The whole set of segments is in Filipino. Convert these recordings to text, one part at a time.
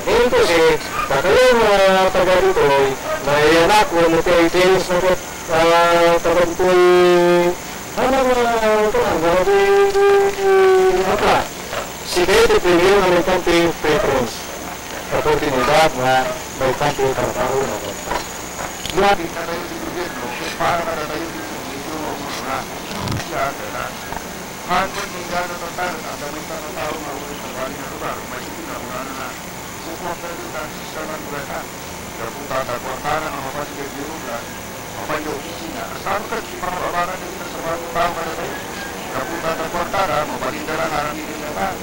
Dito si Kakaling taga dito na ianak mo nagka-itelis na taga dito ano apa si Bete pilihan ng may country preference oportunidad na may country trabaho na Lahat na tayo sa gobyerno para tayo dito sa siya hanggang hindi gano'n ang tayo at ang mga tao na ulit sa bali na lugar may sinawala na suporta sa sistema ng kuleta kapunta sa kwartana ng mga pasigay di lugar kapag yung opisina saan ka si mga babaran nila sa mga tao na tayo kapunta sa kwartana mabalinda lang harami nila na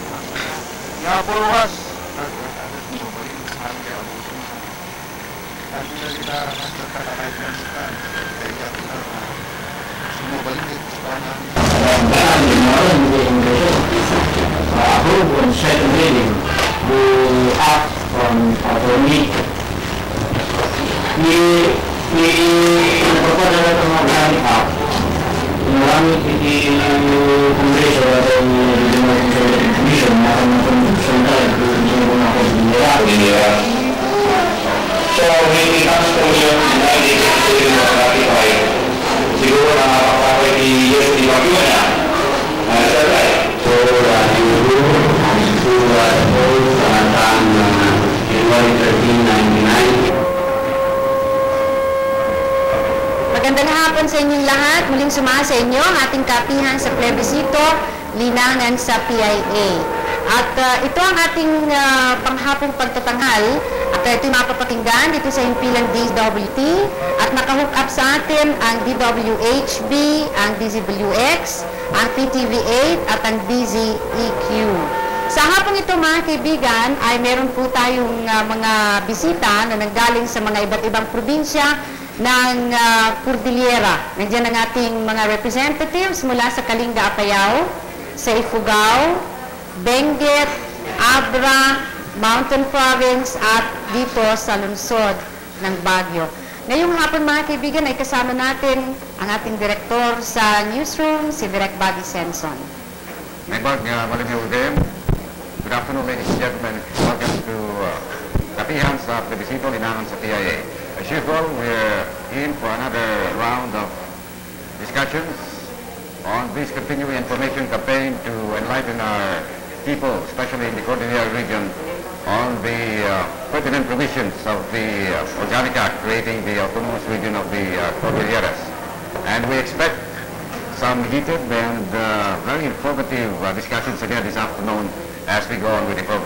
Yaburuwas Ang kita nagtatalakay sa kaya sumubalik sa namin. Approve on second reading the act on autonomy. Napapad na ito mga organic act. Maraming iti Kongreso at ang Regional Conservative Commission na ang sentral at mga kongreso. So, hindi comes commission na hindi kasi ratify. Siguro na makakaway ni Yes di Bagyo na. So, January 13, 1999. Magandang hapon sa inyong lahat. Muling sumama sa inyo ang ating kapihan sa plebisito, linangan sa PIA. At ito ang ating panghapong pagtatanghal. At ito mapapakinggan dito sa himpilang DWT. At nakahook up sa atin ang DWHB, ang DZWX, ang PTV8 at ang DZEQ. Sa hapong ito mga kaibigan ay meron po tayong mga bisita na nanggaling sa mga iba't ibang probinsya ng Cordillera. Nandiyan ang ating mga representatives mula sa Kalinga, Apayao, sa Ifugao, Benguet, Abra, Mountain Province at dito sa lungsod ng Baguio. Ngayong hapon mga kaibigan ay kasama natin ang ating direktor sa newsroom, si Direk Bobby Senson. Good afternoon, ladies and gentlemen. Welcome to Kapihan sa Plebisito Linangan sa PIA. As usual, we're in for another round of discussions on this continuing information campaign to enlighten our people, especially in the Cordillera region, on the pertinent provisions of the Organic Act creating the autonomous region of the Cordilleras. And we expect some heated and very informative discussions again this afternoon as we go on with the program.